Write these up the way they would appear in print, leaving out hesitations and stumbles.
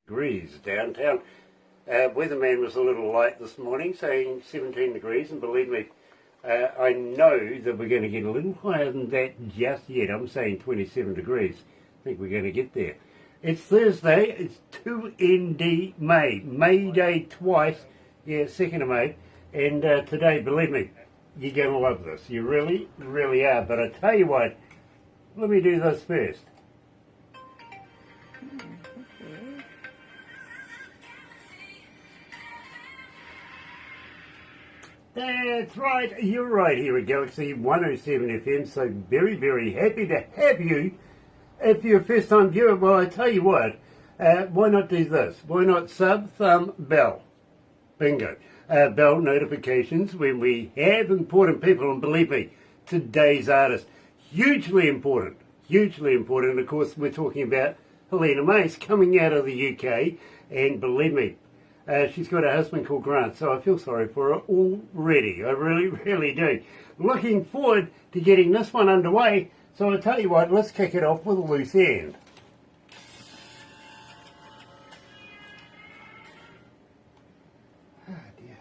degrees downtown. Weatherman was a little light this morning, saying 17 degrees, and believe me, I know that we're going to get a little higher than that just yet. I'm saying 27 degrees. I think we're going to get there. It's Thursday, it's 2ND May. May Day twice, yeah, 2nd of May. And today, believe me, you're going to love this. You really, really are. But I tell you what, let me do this first. That's right, you're right here at Galaxy 107 FM, so very, very happy to have you. If you're a first time viewer, well, I tell you what, why not do this? Why not sub, thumb, bell? Bingo. Bell notifications when we have important people, and believe me, today's artist, hugely important, hugely important. Of course, we're talking about Helena Mace coming out of the UK, and believe me, she's got a husband called Grant, so I feel sorry for her already. I really, really do. Looking forward to getting this one underway. So I tell you what, let's kick it off with a loose end. Oh dear.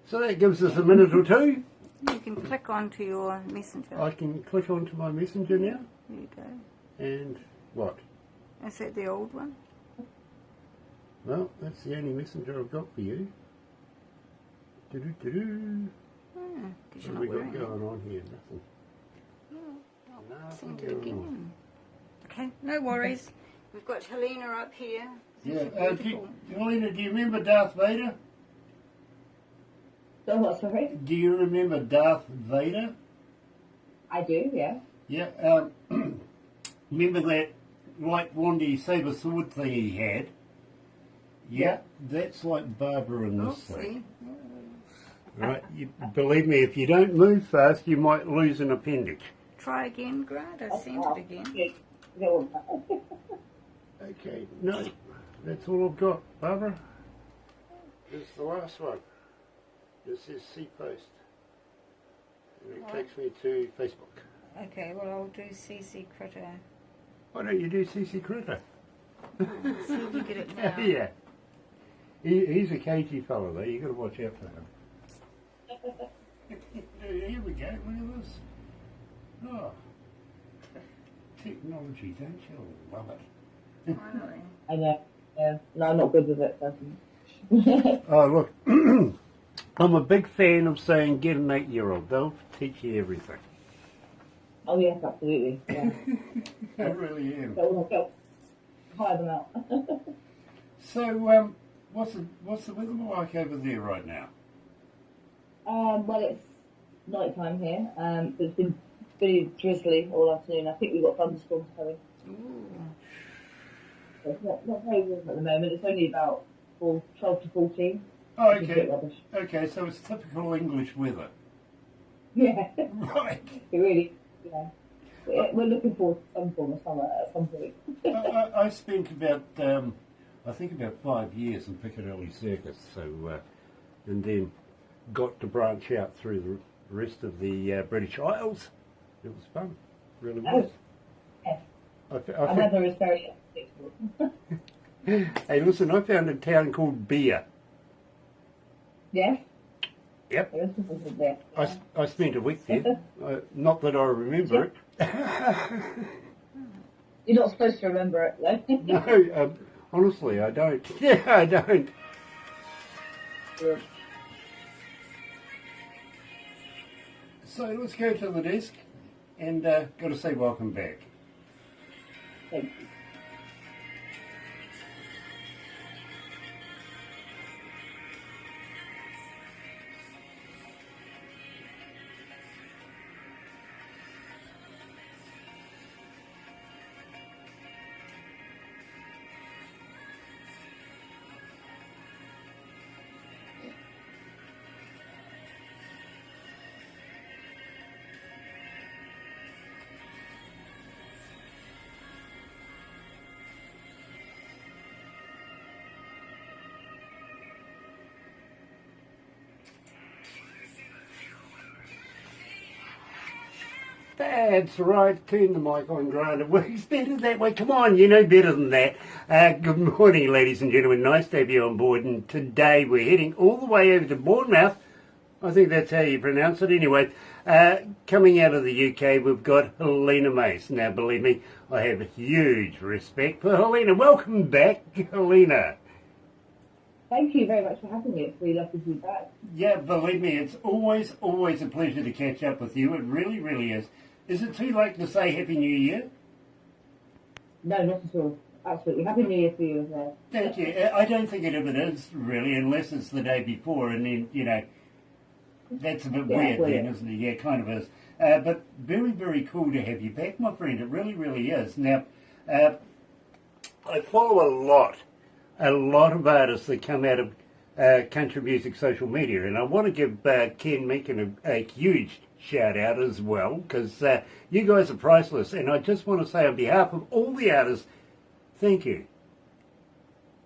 So that gives us a minute or two. You can click onto your messenger. I can click onto my messenger now. There you go. And what? Is that the old one? Well, that's the only messenger I've got for you. Do-do-do-do. Because you're What have not we got wearing it. going on here? Nothing. I'll send it again. Okay, no worries. We've got Helena up here. Yeah. Helena, do you remember Darth Vader? So what, sorry? Do you remember Darth Vader? I do, yeah. Yeah. Remember that light wandy saber sword thing he had? Yeah. That's like Barbara in this thing. Right. Believe me, if you don't move fast, you might lose an appendix. Try again, Grant. I sent it again. Okay. No, that's all I've got, Barbara. This is the last one. This says see post. And it takes me to Facebook. Okay, well I'll do CC Critter. Why don't you do CC Critter? See if you get it now. Yeah. He's a cagey fellow, though. You've got to watch out for him. Here we go. Look at this. Oh. Technology, don't you love it? Finally. I know. Yeah. No, I'm not good with it, personally. Oh, look. I'm a big fan of saying get an 8-year-old. They'll teach you everything. Oh, yes, absolutely. Yeah. I really am. Go. Hire them out. So, what's the weather like over there right now? Well, it's night time here. It's been pretty drizzly all afternoon. I think we've got thunderstorms coming. Ooh. It's not very warm at the moment. It's only about 12 to 14. Oh, Which is a bit okay. rubbish. Okay, so it's typical English weather. Yeah. Right. It really, yeah. We're looking forward to some form of summer at some point. I spent about, I think about 5 years in Piccadilly Circus, so, and then got to branch out through the rest of the British Isles. It was fun, really was. Yes. I The weather is very unpredictable. Hey, listen, I found a town called Beer. Yes? Yep. There is something there. I spent a week there. Not that I remember it. You're not supposed to remember it, though. No, honestly, I don't. Yeah, I don't. Yeah. So let's go to the desk and got to say welcome back. Thank you. That's right, turn the mic on, Grant. It works better that way. Come on, you know better than that. Good morning, ladies and gentlemen. Nice to have you on board. And today we're heading all the way over to Bournemouth. I think that's how you pronounce it. Anyway, coming out of the UK, we've got Helena Mace. Now, believe me, I have huge respect for Helena. Welcome back, Helena. Thank you very much for having me. It's really lovely to be back. Yeah, believe me, it's always a pleasure to catch up with you. It really, really is. Is it too late to say Happy New Year? No, not at all. Absolutely. Happy New Year to you as well. Thank you. I don't think it ever is, really, unless it's the day before, and then, you know, that's a bit weird then, isn't it? Yeah, kind of is. But very, very cool to have you back, my friend. It really, really is. Now, I follow a lot of artists that come out of country music social media, and I want to give Ken Meakin a huge shout out as well, because you guys are priceless, and I just want to say on behalf of all the artists, thank you.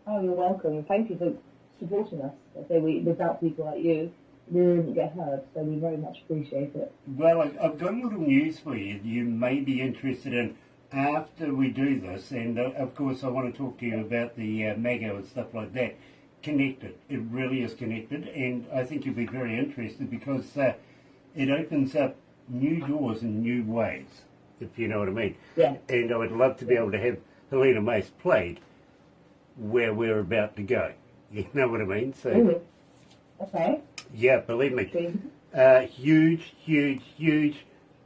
Oh, you're welcome. Thank you for supporting us. I say without people like you, we wouldn't get heard, so we very much appreciate it. Well, I've got a little news for you. You may be interested in after we do this, and of course I want to talk to you about the Mago and stuff like that. Connected. It really is connected, and I think you'll be very interested because it opens up new doors in new ways, if you know what I mean. Yeah. And I would love to be able to have Helena Mace played where we're about to go. You know what I mean? So, okay. Yeah, believe me. Huge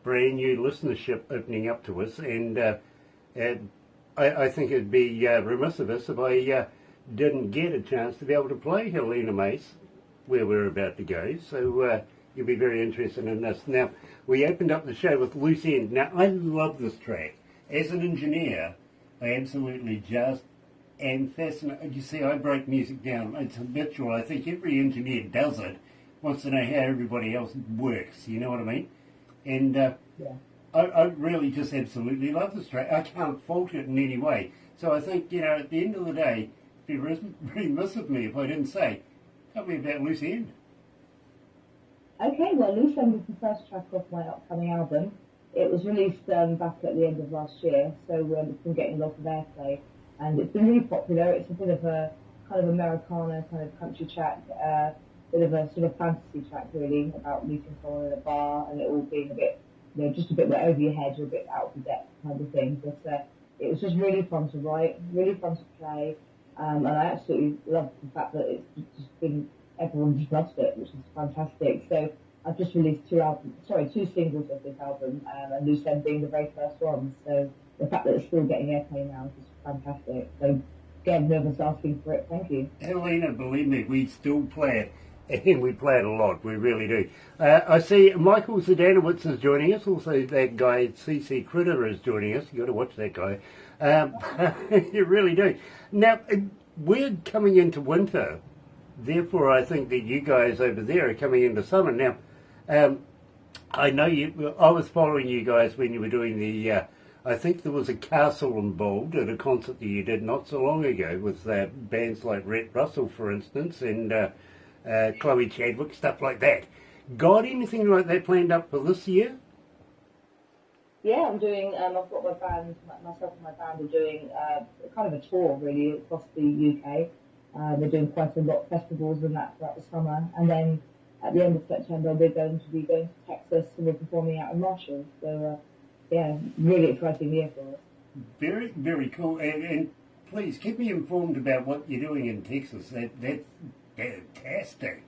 brand new listenership opening up to us, and I think it'd be remiss of us if I didn't get a chance to be able to play Helena Mace where we're about to go. So you'll be very interested in this. Now, we opened up the show with Loose End. Now, I love this track. As an engineer, I absolutely just am fascinated. You see, I break music down. It's habitual. I think every engineer does it, wants to know how everybody else works. You know what I mean? And I really just absolutely love this track. I can't fault it in any way. So I think, you know, at the end of the day, it'd be remiss of me if I didn't say, tell me about Loose End. Okay, well, Loose End is the first track off my upcoming album. It was released back at the end of last year, so it's been getting lots of airplay, and it's been really popular. It's a bit of a kind of Americana kind of country track, bit of a sort of fantasy track really, about meeting someone in a bar and it all being a bit, you know, just a bit over your head or a bit out of your depth kind of thing. But it was just really fun to write, really fun to play, and I absolutely loved the fact that it's just been, everyone just loves it, which is fantastic. So I've just released two singles of this album, and Loose End being the very first one. So the fact that it's still getting airplay now is just fantastic. So again, nervous asking for it. Thank you. Helena, believe me, we still play it, and we play it a lot. We really do. I see Michael Zdanowicz is joining us. Also, that guy CC Critter is joining us. You've got to watch that guy. You really do. Now, we're coming into winter. Therefore, I think that you guys over there are coming into summer. Now, I know you. I was following you guys when you were doing the. I think there was a castle involved at a concert that you did not so long ago with bands like Rhett Russell, for instance, and Chloe Chadwick, stuff like that. Got anything like that planned up for this year? Yeah, I'm doing. I've got my band. Myself and my band are doing kind of a tour really across the UK. They're doing quite a lot of festivals and that throughout the summer, and then at the end of September we're going to be going to Texas and we're performing out in Marshall. So yeah, really exciting year for us. Very, very cool. And please keep me informed about what you're doing in Texas. That's fantastic.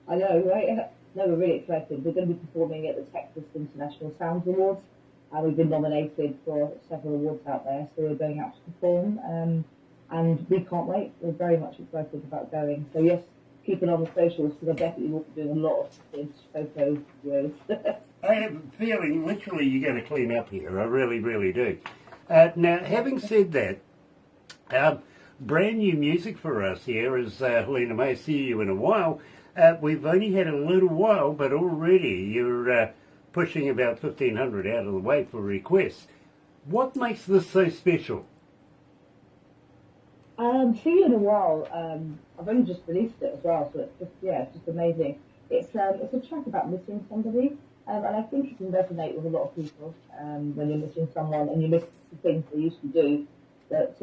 I know, right? No, we're really excited. We're going to be performing at the Texas International Sounds Awards. We've been nominated for several awards out there, so we're going out to perform. And we can't wait. We're very much excited about going. So yes, keep it on the socials because I definitely will be doing a lot of photo videos. I have a feeling literally you're going to clean up here. I really, really do. Now, having said that, brand new music for us here is Helena May. See you in a while. We've only had a little while, but already you're pushing about 1,500 out of the way for requests. What makes this so special? See you in a while. I've only just released it as well, so it's just amazing. It's a track about missing somebody, and I think it can resonate with a lot of people when you're missing someone and you miss the things they used to do. that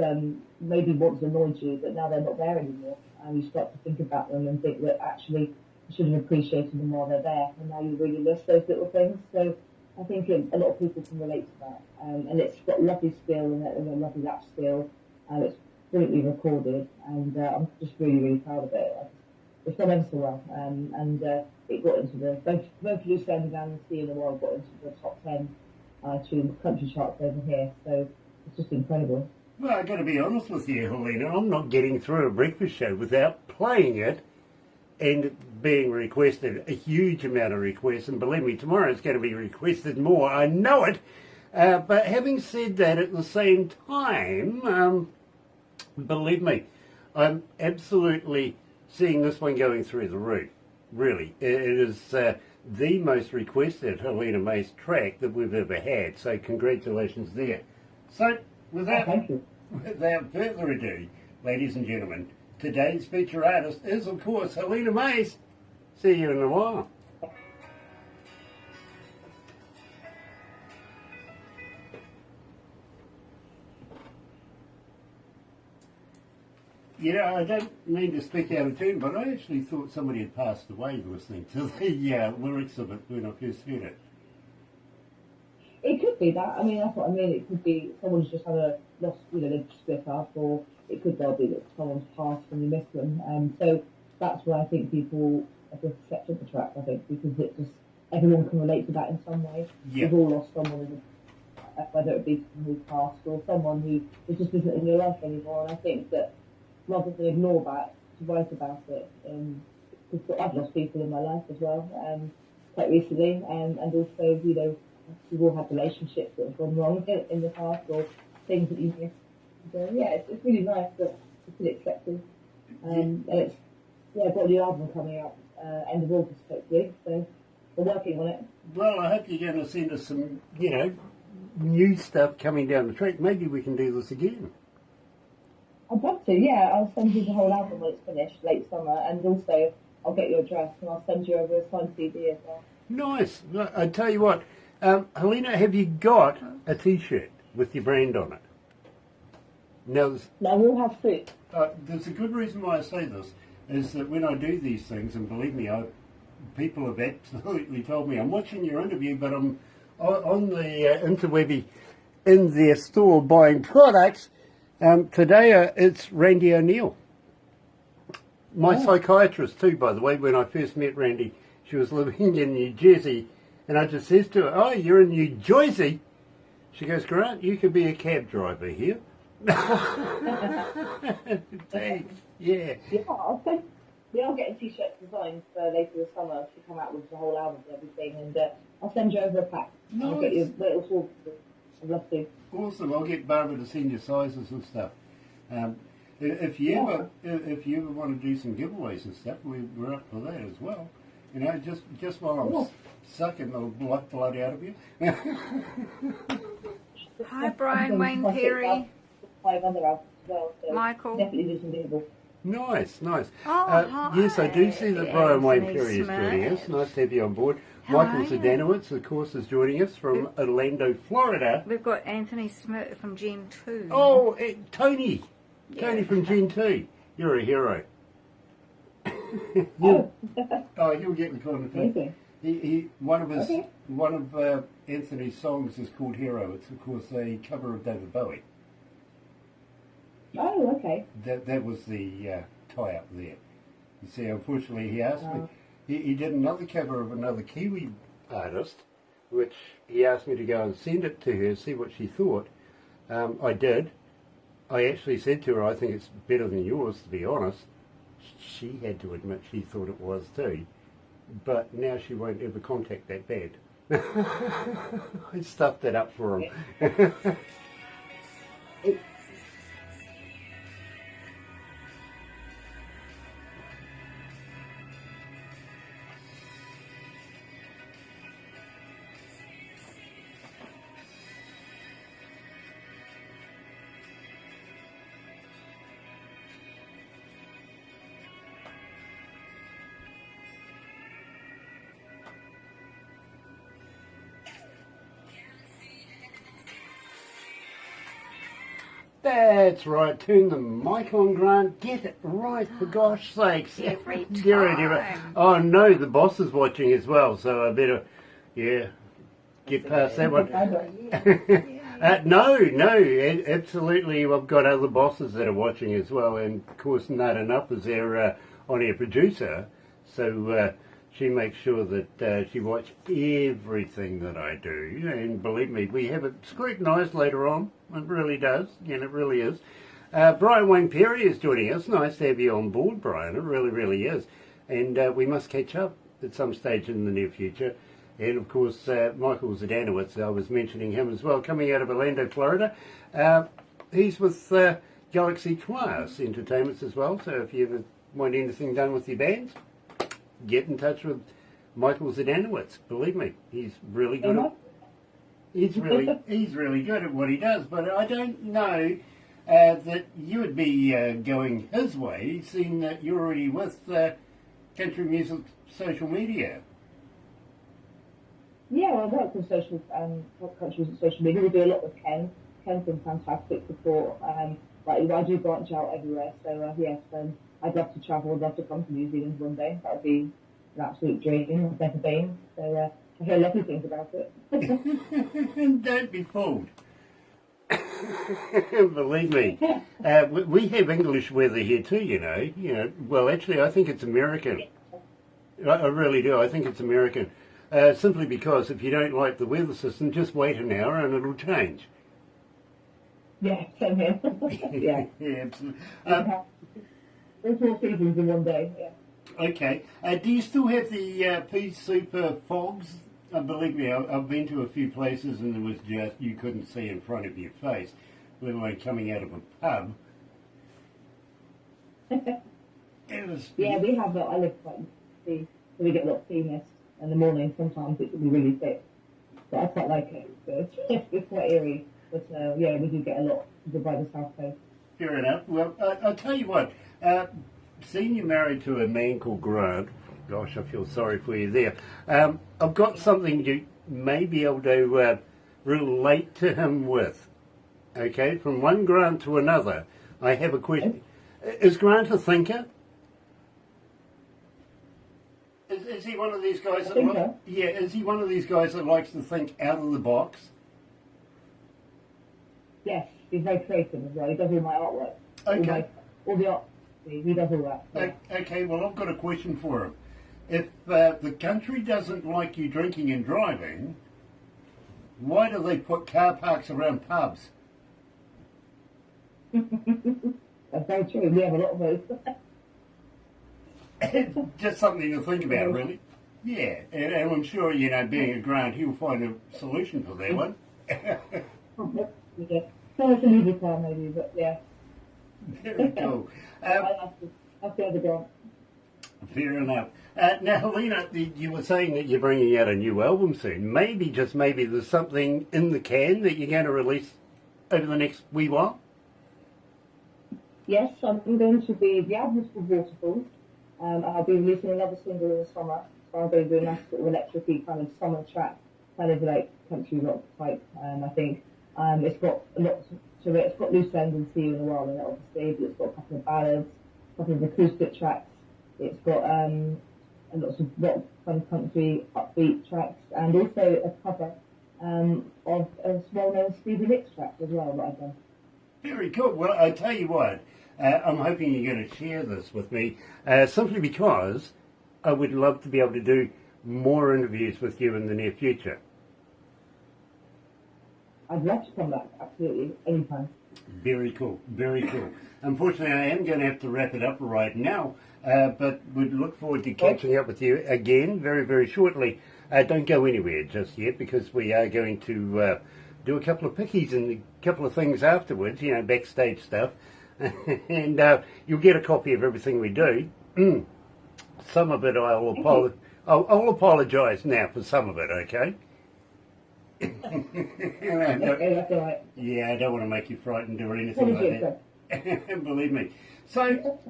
maybe once annoyed you, but now they're not there anymore. And you start to think about them and think that actually you should have appreciated them while they're there, and now you really miss those little things. So I think a lot of people can relate to that. And it's got lovely skill and a lovely lap skill, and it's brilliantly recorded, and I'm just really, really proud of it. It's done ever so well, and it got into both Loose End and Sea in the World got into the top 10 iTunes country charts over here, so it's just incredible. Well, I've got to be honest with you, Helena, I'm not getting through a breakfast show without playing it and being requested, a huge amount of requests, and believe me, tomorrow it's going to be requested more, I know it. But having said that, at the same time, believe me, I'm absolutely seeing this one going through the roof. Really, it is the most requested Helena Mace track that we've ever had. So congratulations there. So without further ado, ladies and gentlemen, today's feature artist is of course Helena Mace. See you in a while. Yeah, I don't mean to speak out of turn, but I actually thought somebody had passed away listening to the lyrics of it when I first heard it. It could be that. I mean, that's what I mean. It could be someone's just had a lost, they've split up, or it could well be that someone's passed and you miss them. So that's why I think people have accepted the track, I think, because it just, everyone can relate to that in some way. Yeah. We've all lost someone, whether it be someone who's passed or someone who just isn't in your life anymore. And I think that rather than ignore that, to write about it, because I've lost people in my life as well, quite recently, and also, we've all had relationships that have gone wrong in the past, or things that you miss. So, yeah, it's really nice that it's been accepted. And it's, I've got a new album coming out end of August, hopefully, so we're working on it. Well, I hope you're going to send us some, new stuff coming down the track. Maybe we can do this again. I'd love to, yeah. I'll send you the whole album when it's finished, late summer, and also I'll get your address and I'll send you over a signed CD as well. Nice. I tell you what, Helena, have you got a T-shirt with your brand on it? No, we'll have fruit. There's a good reason why I say this, is that when I do these things, and believe me, people have absolutely told me, I'm watching your interview, but I'm on the interwebby in their store buying products. Today it's Randy O'Neill. My psychiatrist too, by the way. When I first met Randy, she was living in New Jersey, and I just says to her, "Oh, you're in New Jersey?" She goes, "Grant, you could be a cab driver here." Thanks. Yeah. I'll get a T-shirt designed for later this summer to come out with the whole album and everything, and I'll send you over a pack. Nice. I'll get you little sorts. I'd love to. Awesome. I'll get Barbara to send you sizes and stuff. If you ever want to do some giveaways and stuff, we're up for that as well. Just while I'm sucking the blood out of you. Hi, Brian, Wayne Perry. 5 other albums as well. So Michael. Definitely do some giveaways. Nice. Oh, yes, I do see that Brian Wayne Anthony Perry is joining us. Smith. Nice to have you on board. How Michael are you? Zdanowitz, of course, is joining us from Orlando, Florida. We've got Anthony Smith from Gen 2. Oh, Tony. Tony from Gen 2. You're a hero. You'll get the kind of thing. He one of Anthony's songs is called Hero. It's of course a cover of David Bowie. Oh, okay. That was the tie-up there. You see, unfortunately, he asked me. He did another cover of another Kiwi artist, which he asked me to go and send it to her, see what she thought. I did. I actually said to her, I think it's better than yours, to be honest. She had to admit she thought it was too. But now she won't ever contact that band. I stuffed that up for him. That's right. Turn the mic on, Grant. Get it right, for gosh sakes. Every Dear, dear. time. Oh, no, the boss is watching as well, so I better, get past that one. No, absolutely. I've got other bosses that are watching as well, and of course, Not Enough is their on-air producer, so she makes sure that she watches everything that I do, and believe me, we have it scrutinised later on. It really does, and it really is. Brian Wayne Perry is joining us. Nice to have you on board, Brian. It really, really is. And we must catch up at some stage in the near future. And of course, Michael Zdanowicz, I was mentioning him as well, coming out of Orlando, Florida. He's with Galaxy Class Entertainments as well, so if you ever want anything done with your bands, get in touch with Michael Zdanowicz. Believe me, he's really good at, he's really good at what he does, but I don't know that you would be going his way, seeing that you're already with country music social media. Yeah, well, I work with countries and social media. We do a lot with Ken. Ken's been fantastic support. Like I do branch out everywhere. So yes, I'd love to travel. I'd love to come to New Zealand one day. That would be an absolute dream. I've never been, so I hear lovely things about it. Don't be fooled. Believe me, we have English weather here too. You know. Well, actually, I think it's American. I really do. I think it's American. Simply because if you don't like the weather system, just wait an hour and it'll change. Yeah, same here. Yeah. Yeah, absolutely. All 4 seasons in one day, yeah. Okay. Do you still have the Pea Super fogs? Believe me, I've been to a few places and it was just, you couldn't see in front of your face, let alone coming out of a pub. It was... Yeah, we have, I live quite sea, so we get a lot of sea mist. In the morning, sometimes it can be really thick, but I quite like it. So it's quite eerie, but yeah, we do get a lot by the south coast. Fair enough. Well, I'll tell you what, seeing you married to a man called Grant, gosh, I feel sorry for you there. I've got something you may be able to relate to him with. Okay, from one Grant to another, I have a question. Is Grant a thinker? Is he one of these guys that is he one of these guys that likes to think out of the box? Yes, he's very creative as well. He does all my artwork. Okay. All the art, he does all that. Yeah. Okay, well I've got a question for him. If the country doesn't like you drinking and driving, why do they put car parks around pubs? That's very true. We have a lot of those. Just something to think about, really. Yeah, and I'm sure, being a Grant, he'll find a solution for that one. Yeah. So it's a leisure car maybe, but yeah. Very cool. I'll see the Grant. Fair enough. Now, Helena, you were saying that you're bringing out a new album soon. Maybe, just maybe, there's something in the can that you're going to release over the next wee while? Yes, I'm going to be, the album's called Waterfall. I'll be releasing another single in the summer, so I'm going to do a nice sort of electric-y kind of summer track, kind of like country rock type, I think. It's got a lot to it. It's got Loose End and See You in a While in it, obviously, but it's got a couple of ballads, a couple of acoustic tracks. It's got lots of rock, kind of country, upbeat tracks, and also a cover of a well-known Stevie Nicks track as well that I've done. Very cool. Well, I tell you what, I'm hoping you're going to share this with me, simply because I would love to be able to do more interviews with you in the near future. I'd love to come back, absolutely, anytime. Very cool, very cool. Unfortunately, I am going to have to wrap it up right now, but we'd look forward to catching up with you again very, very shortly. Don't go anywhere just yet, because we are going to do a couple of pickies and a couple of things afterwards, backstage stuff. And you'll get a copy of everything we do. Some of it I'll apologise now for some of it, okay? That's all right. Yeah, I don't want to make you frightened or anything like that. Believe me. So,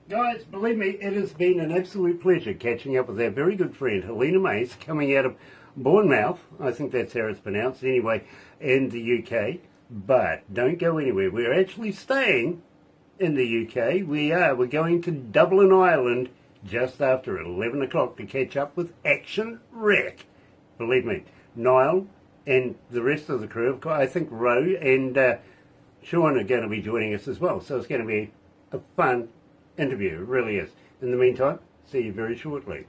guys, believe me, it has been an absolute pleasure catching up with our very good friend Helena Mace, coming out of Bournemouth, I think that's how it's pronounced, anyway, in the UK. But don't go anywhere. We're actually staying in the UK. We're going to Dublin, Ireland, just after 11 o'clock to catch up with Action Rec. Believe me, Niall and the rest of the crew, I think Ro and Sean are going to be joining us as well. So it's going to be a fun interview. It really is. In the meantime, see you very shortly.